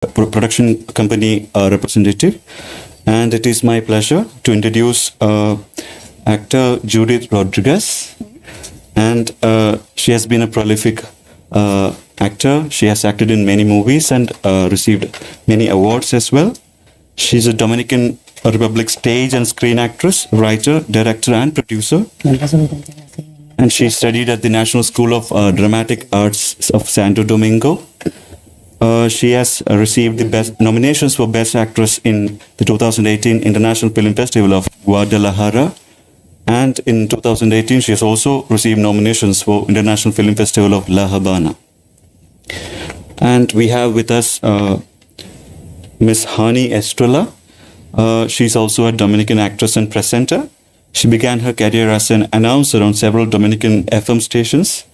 production company representative, and it is my pleasure to introduce actor Judith Rodriguez. And she has been a prolific actor. She has acted in many movies and received many awards as well. She's a Dominican Republic stage and screen actress, writer, director, and producer. And she studied at the National School of Dramatic Arts of Santo Domingo. She has received the best nominations for Best Actress in the 2018 International Film Festival of Guadalajara. And in 2018, she has also received nominations for International Film Festival of La Habana. And we have with us Miss Hani Estrella. She's also a Dominican actress and presenter. She began her career as an announcer on several Dominican FM stations,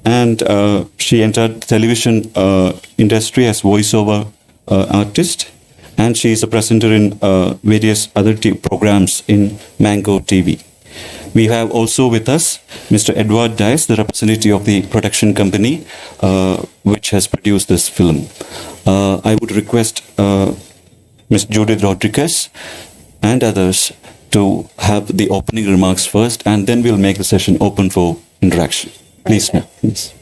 and she entered the television industry as voiceover artist, and she is a presenter in various other programs in Mango TV. We have also with us Mr. Edward Dice, the representative of the production company which has produced this film. I would request Ms. Judith Rodriguez and others to have the opening remarks first, and then we'll make the session open for interaction. Please, ma'am. Please.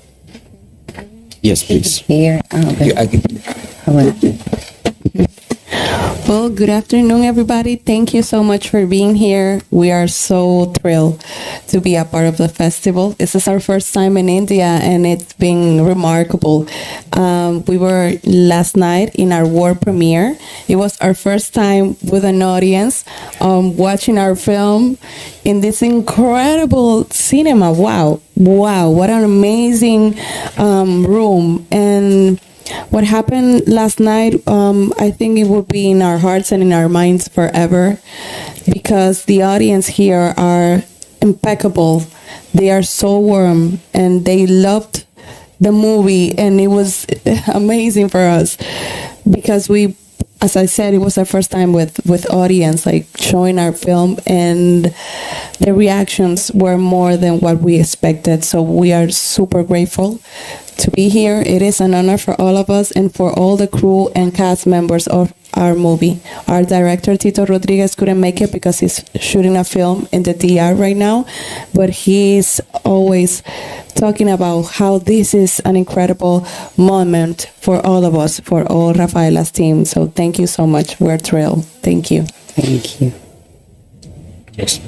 Yes, please. Here. Well, good afternoon, everybody. Thank you so much for being here. We are so thrilled to be a part of the festival. This is our first time in India, and it's been remarkable. We were last night in our world premiere. It was our first time with an audience watching our film in this incredible cinema. Wow, what an amazing room. And what happened last night, I think it will be in our hearts and in our minds forever, because the audience here are impeccable. They are so warm, and they loved the movie, and it was amazing for us because we, as I said, it was our first time with audience, like showing our film, and the reactions were more than what we expected. So we are super grateful to be here. It is an honor for all of us and for all the crew and cast members of our movie. Our director, Tito Rodriguez, couldn't make it because he's shooting a film in the DR right now, but he's always talking about how this is an incredible moment for all of us, for all Rafaela's team. So thank you so much. We're thrilled. Thank you. Thank you. Yes.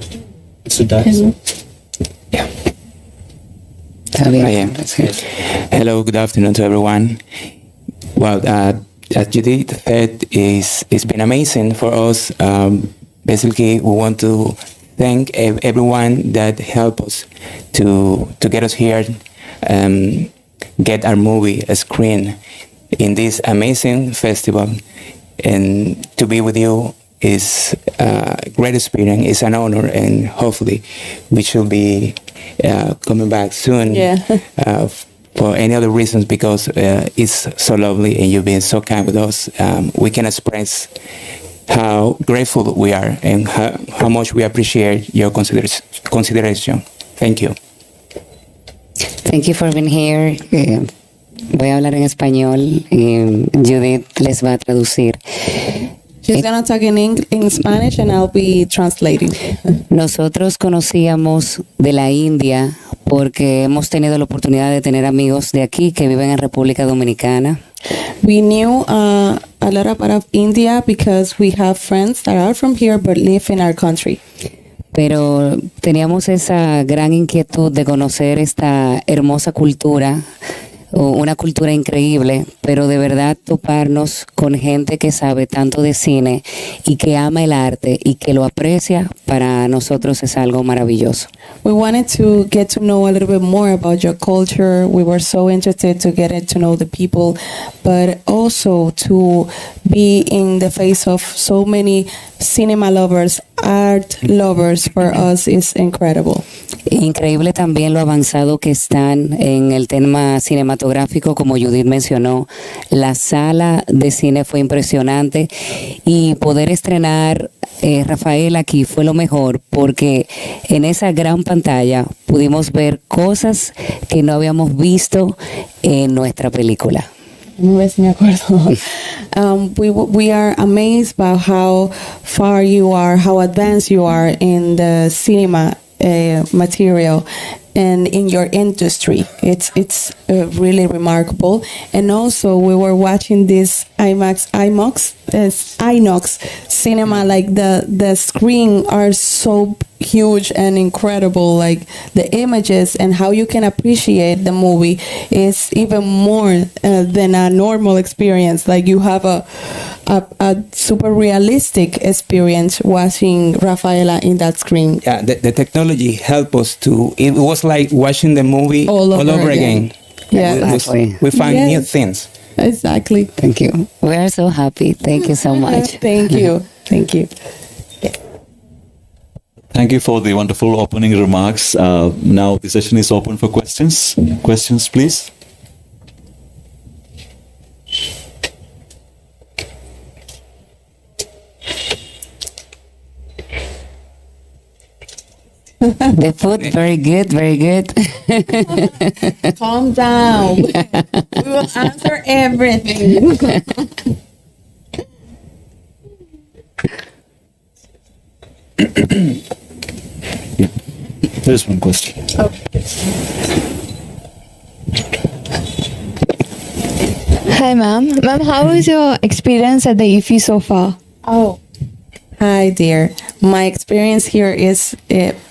So that's... Yeah. Hello, good afternoon to everyone. Well, as Judith said, it's been amazing for us. Basically, we want to thank everyone that helped us to get us here, get our movie screened in this amazing festival. And to be with you is a great experience. It's an honor, and hopefully we should be coming back soon. Yeah. For any other reasons, because it's so lovely and you've been so kind with us. We can express how grateful we are and how much we appreciate your consideration. Thank you. Thank you for being here. Voy a hablar en español y Judith les va a traducir. She's going to talk in Spanish and I'll be translating. Nosotros conocíamos de la India porque hemos tenido la oportunidad de tener amigos de aquí que viven en República Dominicana. We knew a lot about India because we have friends that are from here but live in our country. Pero teníamos esa gran inquietud de conocer esta hermosa cultura, una cultura increíble, pero de verdad toparnos con gente que sabe tanto de cine y que ama el arte y que lo aprecia, para nosotros es algo maravilloso. We wanted to get to know a little bit more about your culture. We were so interested to get to know the people, but also to be in the face of so many cinema lovers, art lovers. For us is incredible. Increíble también lo avanzado que están en el tema cinematográfico, como Judith mencionó. La sala de cine fue impresionante y poder estrenar Rafaela aquí fue lo mejor, porque en esa gran pantalla pudimos ver cosas que no habíamos visto en nuestra película. a ver si me acuerdo. We are amazed by how far you are, how advanced you are in the cinema material and in your industry. It's really remarkable. And also, we were watching this INOX cinema. Like the screen are so huge and incredible. Like the images and how you can appreciate the movie is even more than a normal experience. Like you have a super realistic experience watching Rafaela in that screen. Yeah, the technology helped us to. It was like watching the movie All over again. Yeah. Exactly. We find Yes. new things. Exactly. Thank you. We are so happy. Thank you so much. Thank you. Thank you. Thank you for the wonderful opening remarks. Now the session is open for questions. Questions, please. The food, very good, very good. Calm down. We will answer everything. Yeah. There's one question. Hi, ma'am. Ma'am, how is your experience at the IFFI so far? Oh. Hi, dear. My experience here is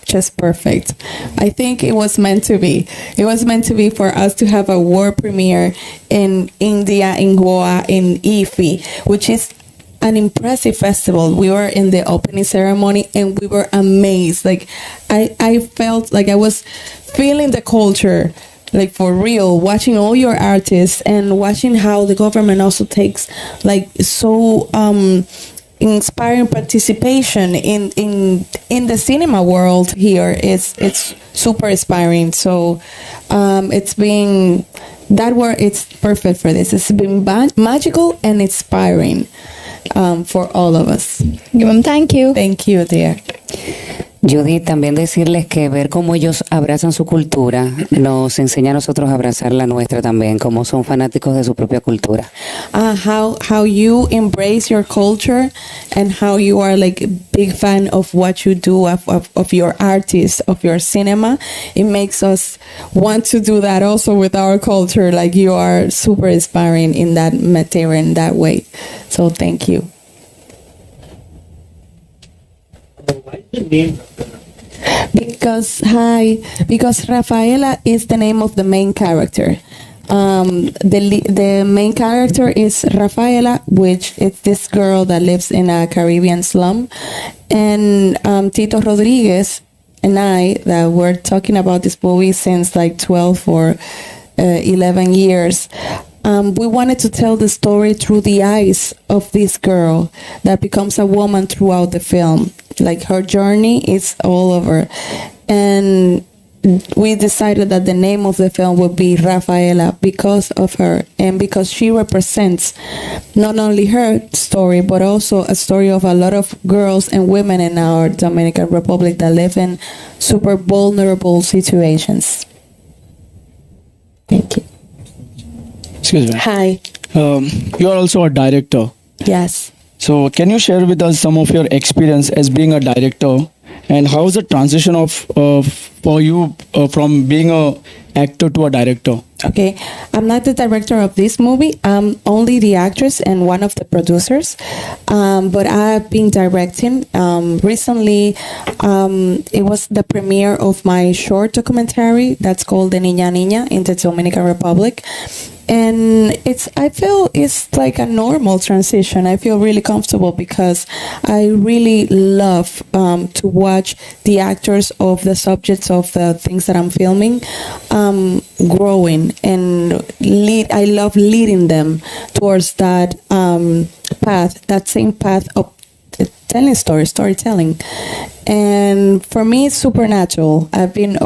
just perfect. I think it was meant to be. It was meant to be for us to have a world premiere in India, in Goa, in IFFI, which is an impressive festival. We were in the opening ceremony and we were amazed. Like I felt like I was feeling the culture, like for real, watching all your artists and watching how the government also takes like so inspiring participation in the cinema world here. It's super inspiring. So it's been that word. It's perfect for this. It's been magical and inspiring for all of us. Ma'am, thank you. Thank you, dear. Judy, también decirles que ver cómo ellos abrazan su cultura nos enseña a nosotros a abrazar la nuestra también, como son fanáticos de su propia cultura. How you embrace your culture and how you are like a big fan of what you do, of your artists, of your cinema. It makes us want to do that also with our culture. Like you are super inspiring in that material, in that way. So thank you. Because Rafaela is the name of the main character. The main character is Rafaela, which is this girl that lives in a Caribbean slum, and Tito Rodriguez and I that were talking about this movie since like 12 or 11 years. We wanted to tell the story through the eyes of this girl that becomes a woman throughout the film. Like her journey is all over. And we decided that the name of the film would be Rafaela because of her and because she represents not only her story but also a story of a lot of girls and women in our Dominican Republic that live in super vulnerable situations. Thank you. Excuse me. Hi. You are also a director. Yes. So can you share with us some of your experience as being a director, and how is the transition for you from being a actor to a director? Okay, I'm not the director of this movie. I'm only the actress and one of the producers. But I've been directing. Recently, it was the premiere of my short documentary that's called The Niña Niña in the Dominican Republic. And I feel it's like a normal transition. I feel really comfortable because I really love to watch the actors of the subjects of the things that I'm filming growing and lead. I love leading them towards that path, that same path of telling storytelling. And for me, it's supernatural. I've been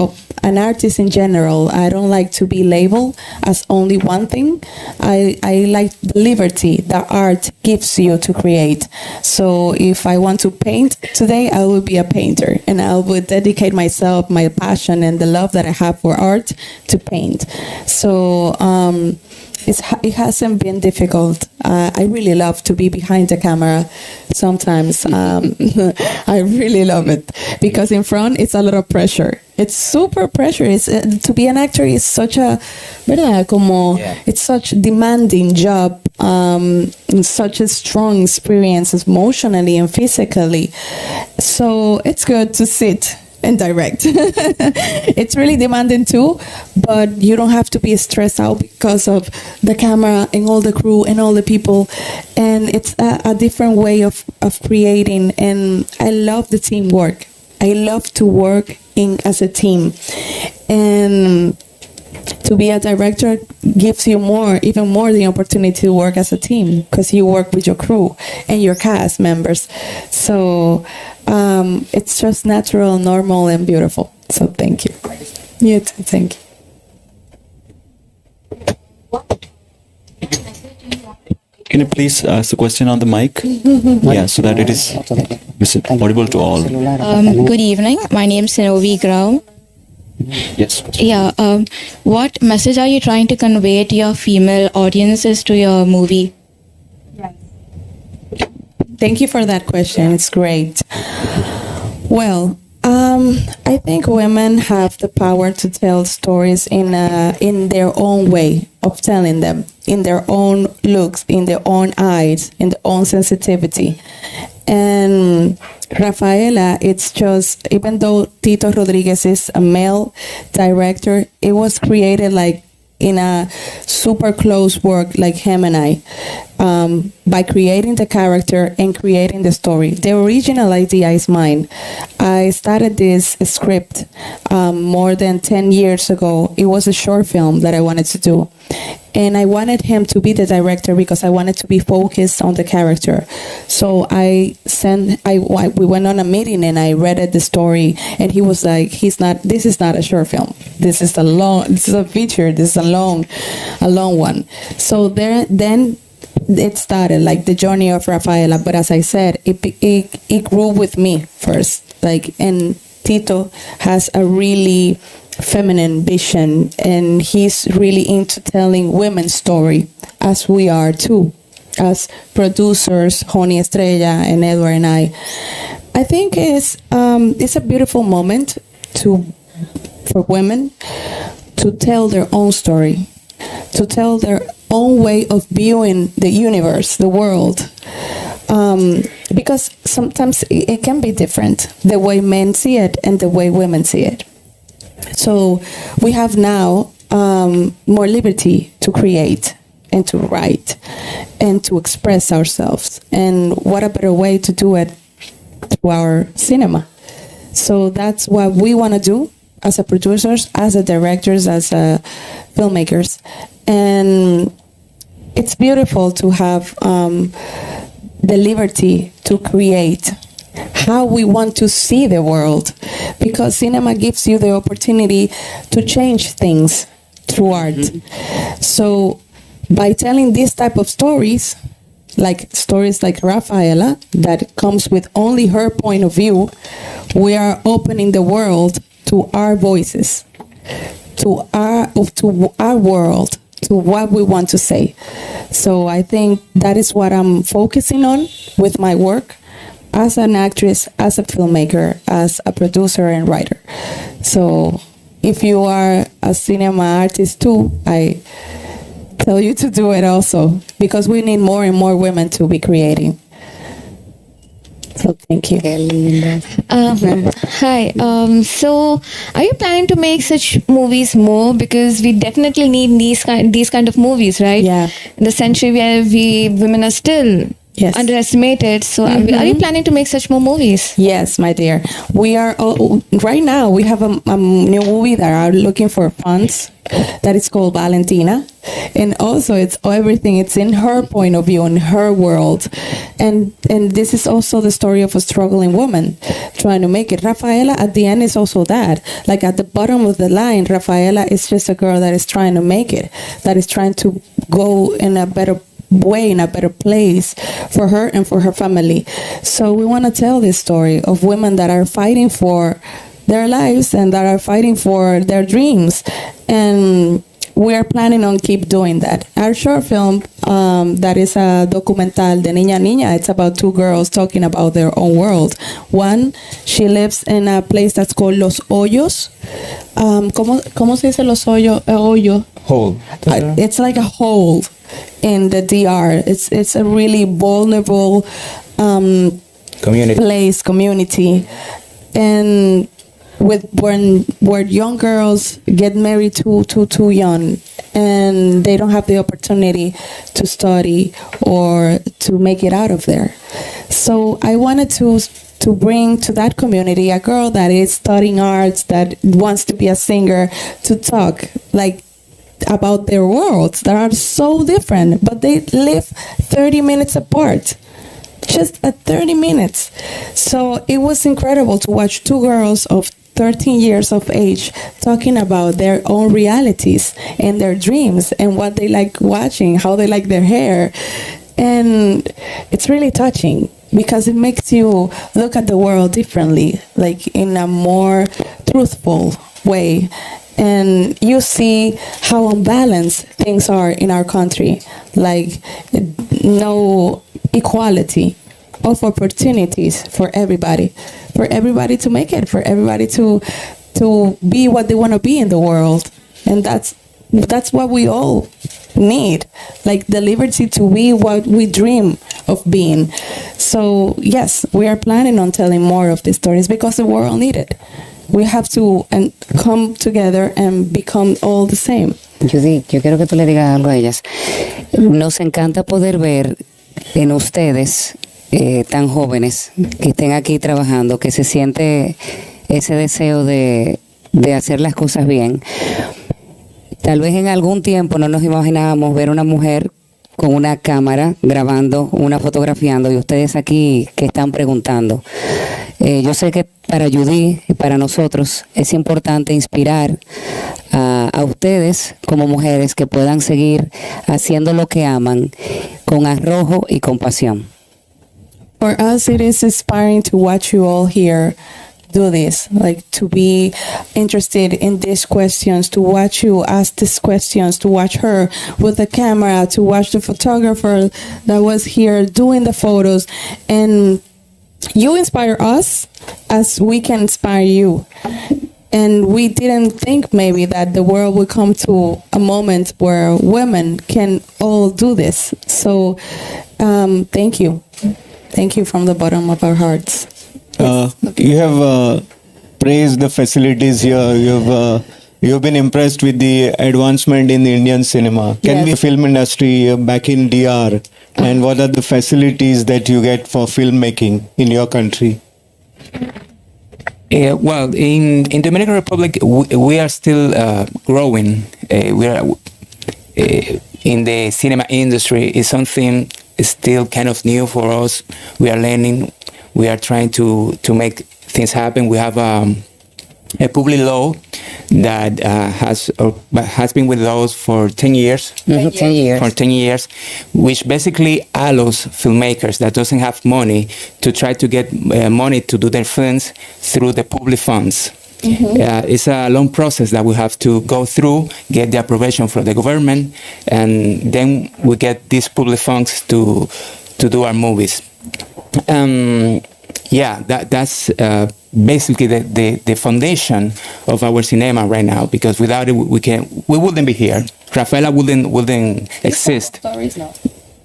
an artist in general. I don't like to be labeled as only one thing. I like the liberty that art gives you to create. So if I want to paint today, I will be a painter and I will dedicate myself, my passion and the love that I have for art to paint. So it hasn't been difficult. I really love to be behind the camera. Sometimes I really love it because in front it's a lot of pressure. It's super pressure. It's to be an actor is such a, ¿verdad? Como it's such a demanding job, such a strong experience emotionally and physically. So it's good to sit and direct. It's really demanding too, but you don't have to be stressed out because of the camera and all the crew and all the people. And it's a different way of creating. And I love the teamwork. I love to work as a team. And to be a director gives you even more the opportunity to work as a team because you work with your crew and your cast members. So it's just natural, normal, and beautiful. So thank you. You too, thank you. Can you please ask the question on the mic? Yeah, so that it is audible to all. Good evening. My name is Sinovi Grau. Yes. Yeah. What message are you trying to convey to your female audiences to your movie? Thank you for that question. It's great. Well, I think women have the power to tell stories in their own way of telling them, in their own looks, in their own eyes, in their own sensitivity. And Rafaela, it's just, even though Tito Rodriguez is a male director, it was created like in a super close work like him and I, by creating the character and creating the story. The original idea is mine. I started this script more than 10 years ago. It was a short film that I wanted to do. And I wanted him to be the director because I wanted to be focused on the character. So we went on a meeting and I read the story and he was like, this is not a short film. This is a feature. This is a long one. So then it started like the journey of Rafaela. But as I said, it grew with me first. And Tito has a really feminine vision and he's really into telling women's story, as we are too, as producers, Joni Estrella and Edward and I think it's a beautiful moment for women to tell their own story, to tell their own way of viewing the universe, the world. Because sometimes it can be different, the way men see it and the way women see it. So we have now more liberty to create and to write and to express ourselves. And what a better way to do it through our cinema. So that's what we want to do as a producers, as a directors, as a filmmakers. And it's beautiful to have the liberty to create how we want to see the world, because cinema gives you the opportunity to change things through art. So by telling this type of stories like Rafaela, that comes with only her point of view, we are opening the world to our voices, to our world, to what we want to say. So I think that is what I'm focusing on with my work as an actress, as a filmmaker, as a producer and writer. So if you are a cinema artist too, I tell you to do it also, because we need more and more women to be creating. So thank you. Hi. So, are you planning to make such movies more? Because we definitely need these kind of movies, right? Yeah. In the century where women are still underestimated. So, are you planning to make such more movies? Yes, my dear. We are right now. We have a new movie that are looking for funds. That is called Valentina, and also it's everything. It's in her point of view, in her world, and this is also the story of a struggling woman trying to make it. Rafaela at the end is also that. Like at the bottom of the line, Rafaela is just a girl that is trying to make it, that is trying to go in a better way, in a better place for her and for her family. So we want to tell this story of women that are fighting for their lives and that are fighting for their dreams. And we are planning on keep doing that. Our short film, that is a documental de Niña Niña, it's about two girls talking about their own world. One, she lives in a place that's called Los Hoyos. ¿Cómo se dice Los Hoyos? Hoyo. Whole. It's like a hole in the DR. It's a really vulnerable community, and where young girls get married too young, and they don't have the opportunity to study or to make it out of there. So I wanted to bring to that community a girl that is studying arts, that wants to be a singer, to talk like about their worlds that are so different, but they live 30 minutes apart. Just at 30 minutes. So it was incredible to watch two girls of 13 years of age talking about their own realities and their dreams and what they like watching, how they like their hair. And it's really touching because it makes you look at the world differently, like in a more truthful way. And you see how unbalanced things are in our country, like no equality of opportunities for everybody to make it, for everybody to be what they want to be in the world. And that's what we all need, like the liberty to be what we dream of being. So yes, we are planning on telling more of these stories because the world needs it. We have to come together and become all the same. Judy, yo quiero que tú le digas algo a ellas. Nos encanta poder ver en ustedes tan jóvenes que estén aquí trabajando, que se siente ese deseo de hacer las cosas bien. Tal vez en algún tiempo no nos imaginábamos ver una mujer con una cámara grabando, una fotografiando, y ustedes aquí que están preguntando. Yo sé que para Judy y para nosotros es importante inspirar a ustedes como mujeres que puedan seguir haciendo lo que aman con arrojo y con pasión. For us, it is inspiring to watch you all here do this, like to be interested in these questions, to watch you ask these questions, to watch her with the camera, to watch the photographer that was here doing the photos. And you inspire us as we can inspire you. And we didn't think maybe that the world would come to a moment where women can all do this. So thank you. Thank you from the bottom of our hearts. You have praised the facilities here. You've been impressed with the advancement in the Indian cinema. Can we film industry back in DR, and what are the facilities that you get for filmmaking in your country? Well, in Dominican Republic, we are still growing. We are in the cinema industry. Is something still kind of new for us. We are learning. We are trying to make things happen. We have a public law that has been with us for 10 years. 10 years. For 10 years, which basically allows filmmakers that doesn't have money to try to get money to do their films through the public funds. It's a long process that we have to go through, get the approbation from the government, and then we get these public funds to do our movies. That's basically the foundation of our cinema right now, because without it we wouldn't be here. Rafaela wouldn't exist.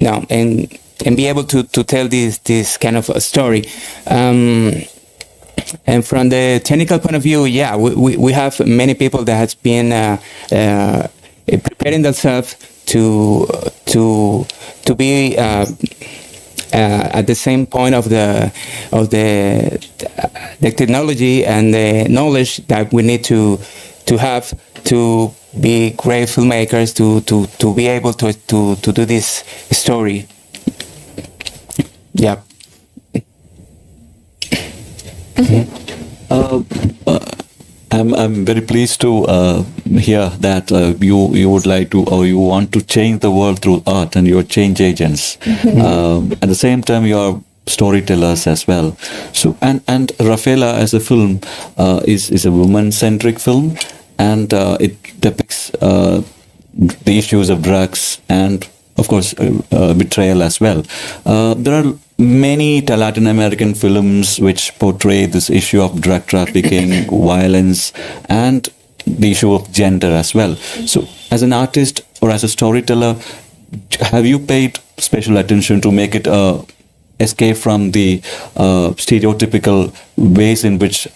No, and be able to tell this kind of a story. And from the technical point of view, we have many people that has been preparing themselves to be at the same point of the technology and the knowledge that we need to have to be great filmmakers, to be able to do this story. Yeah. I'm very pleased to hear that you would like to, or you want to change the world through art, and you're change agents. At the same time, you're storytellers as well. So and Rafaela as a film is a woman-centric film, and it depicts the issues of drugs and, of course, betrayal as well. There are many Latin American films which portray this issue of drug trafficking, violence, and the issue of gender as well. So, as an artist or as a storyteller, have you paid special attention to make it escape from the stereotypical ways in which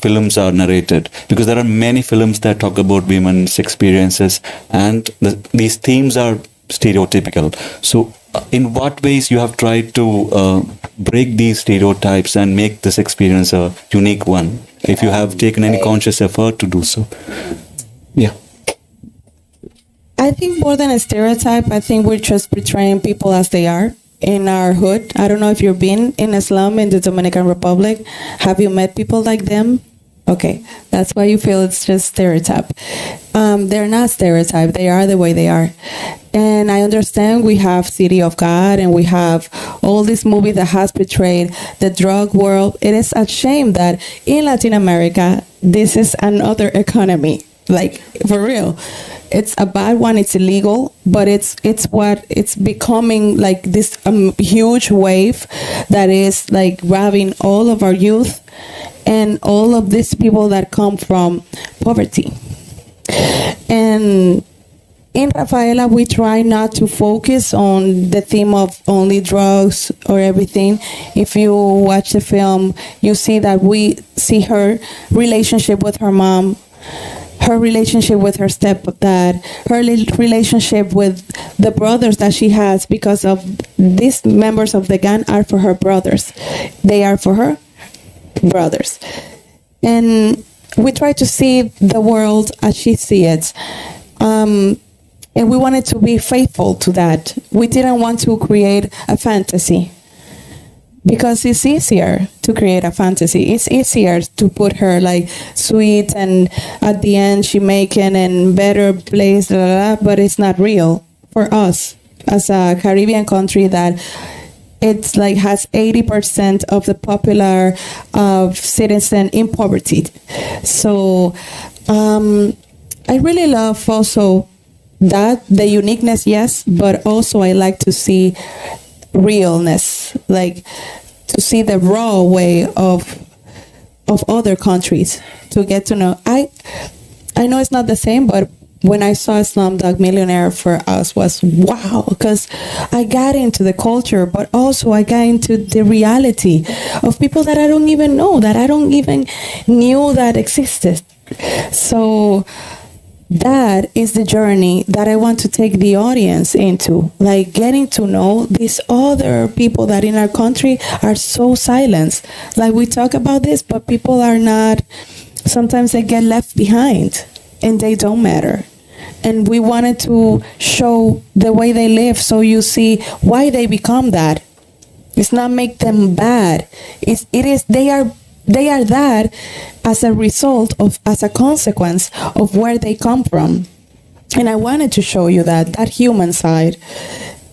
films are narrated? Because there are many films that talk about women's experiences, and these themes are stereotypical. So, in what ways you have tried to break these stereotypes and make this experience a unique one? If you have taken any conscious effort to do so. Yeah. I think more than a stereotype, I think we're just portraying people as they are in our hood. I don't know if you've been in a slum in the Dominican Republic. Have you met people like them? Okay, that's why you feel it's just stereotype. They're not stereotype. They are the way they are. And I understand we have City of God and we have all these movies that has portrayed the drug world. It is a shame that in Latin America, this is another economy. Like, for real. It's a bad one. It's illegal, but it's becoming like this huge wave that is like grabbing all of our youth and all of these people that come from poverty. And in Rafaela, we try not to focus on the theme of only drugs or everything. If you watch the film, you see that we see her relationship with her mom, her relationship with her stepdad, her relationship with the brothers that she has, because of these members of the gang are for her brothers. They are for her brothers. And we try to see the world as she sees it. And we wanted to be faithful to that. We didn't want to create a fantasy, because it's easier to create a fantasy. It's easier to put her like sweet and at the end she making in better place, blah, blah, blah, but it's not real for us as a Caribbean country that it's like has 80% of the popular citizen in poverty. So I really love also that the uniqueness, yes, but also I like to see realness, like to see the raw way of other countries, to get to know. I know it's not the same, but when I saw Slumdog Millionaire, for us was wow, because I got into the culture, but also I got into the reality of people that I don't even know, that I don't even knew that existed. So that is the journey that I want to take the audience into, like getting to know these other people that in our country are so silenced. Like we talk about this, but people are not, sometimes they get left behind and they don't matter. And we wanted to show the way they live so you see why they become that. It's not make them bad. They are that as a result of, as a consequence of where they come from. And I wanted to show you that human side.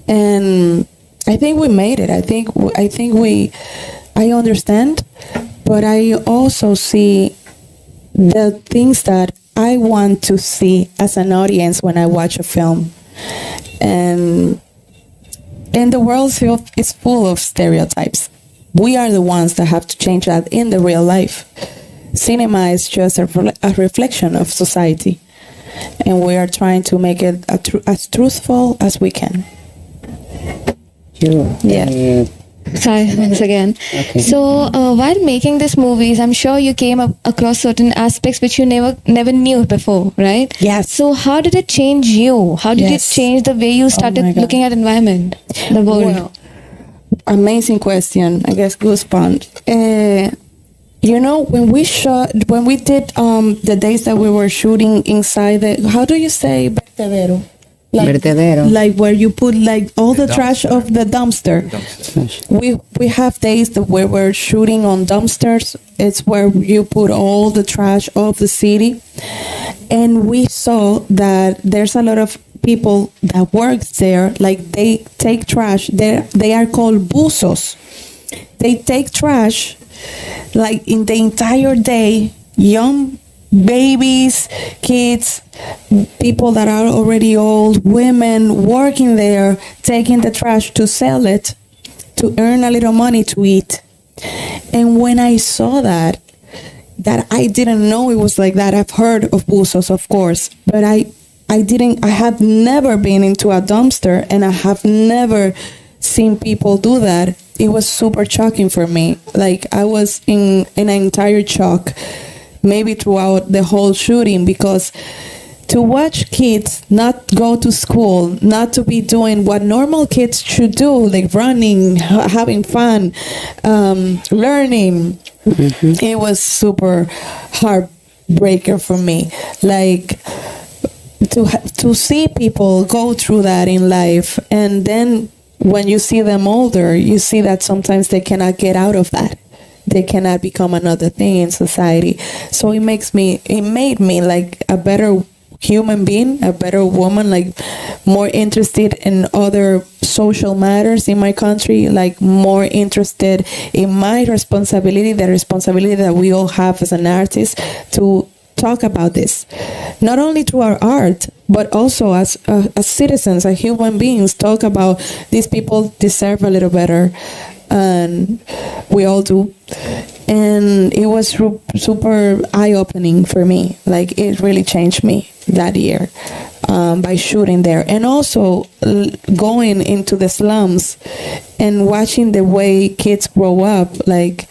And I think we made it. I understand, but I also see the things that I want to see as an audience when I watch a film. And the world is full of stereotypes. We are the ones that have to change that in the real life. Cinema is just a reflection of society, and we are trying to make it as truthful as we can. Sure. Yeah. Hi, once again. Okay. So, while making these movies, I'm sure you came across certain aspects which you never knew before, right? Yes. So, how did it change you? How did Yes. it change the way you started my God. looking at environment, the world? Well, amazing question. I guess goosebumps. When we did the days that we were shooting inside the, how do you say vertedero? Vertedero. Like where you put like all the trash of the dumpster. We have days that we were shooting on dumpsters. It's where you put all the trash of the city. And we saw that there's a lot of people that work there, like they take trash. They are called buzos. They take trash like in the entire day, young babies, kids, people that are already old, women working there, taking the trash to sell it, to earn a little money to eat. And when I saw that I didn't know it was like that. I've heard of buzos, of course, but I have never been into a dumpster, and I have never seen people do that. It was super shocking for me. Like, I was in an entire shock, maybe throughout the whole shooting, because to watch kids not go to school, not to be doing what normal kids should do, like running, having fun, learning, it was super heartbreaker for me. Like, to see people go through that in life, and then when you see them older, you see that sometimes they cannot get out of that. They cannot become another thing in society. So it made me like a better human being, a better woman, like more interested in other social matters in my country, like more interested in my responsibility, the responsibility that we all have as an artist to talk about this, not only through our art, but also as citizens, as human beings, talk about these people deserve a little better, and we all do. And it was super eye-opening for me. Like, it really changed me that year by shooting there, and also going into the slums and watching the way kids grow up, like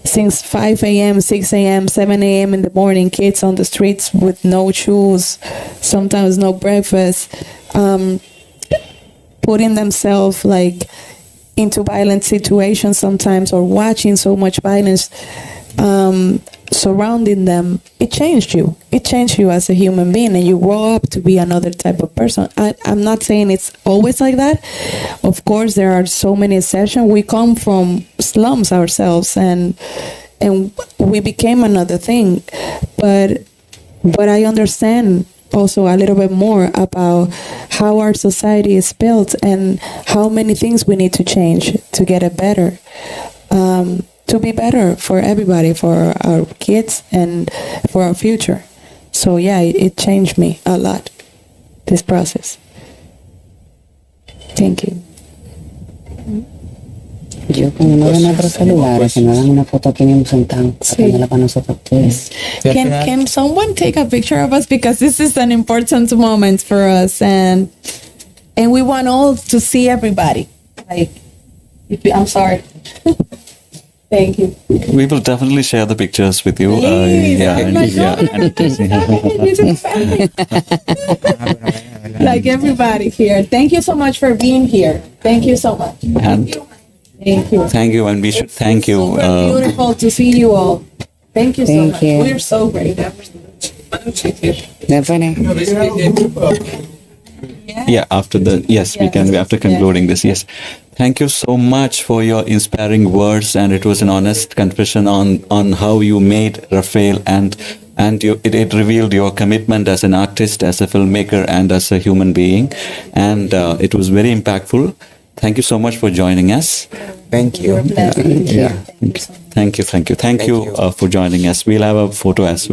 since 5 a.m., 6 a.m., 7 a.m. in the morning, kids on the streets with no shoes, sometimes no breakfast, putting themselves like into violent situations sometimes, or watching so much violence surrounding them. It changed you. It changed you as a human being, and you grow up to be another type of person. I'm not saying it's always like that. Of course, there are so many exceptions. We come from slums ourselves, and we became another thing. But I understand also a little bit more about how our society is built and how many things we need to change to get it better, to be better for everybody, for our kids and for our future. So yeah, it changed me a lot, this process. Thank you. Yo como no ven otros celulares, que no hagan una foto aquí mismo sentado, sacándola para nosotros todos. Can someone take a picture of us, because this is an important moment for us, and we want all to see everybody. Like, I'm sorry. Thank you. We will definitely share the pictures with you. Please, like everybody here. Thank you so much for being here. Thank you so much. Thank you. Thank you, and we should thank you. Super beautiful to see you all. Thank you so Thank much. you. We're so grateful. Yeah, after we can, after concluding this, yes. Thank you so much for your inspiring words, and it was an honest confession on how you made Rafael, and it revealed your commitment as an artist, as a filmmaker, and as a human being, and it was very impactful. Thank you so much for joining us. Thank you. Thank you for joining us. We'll have a photo as well.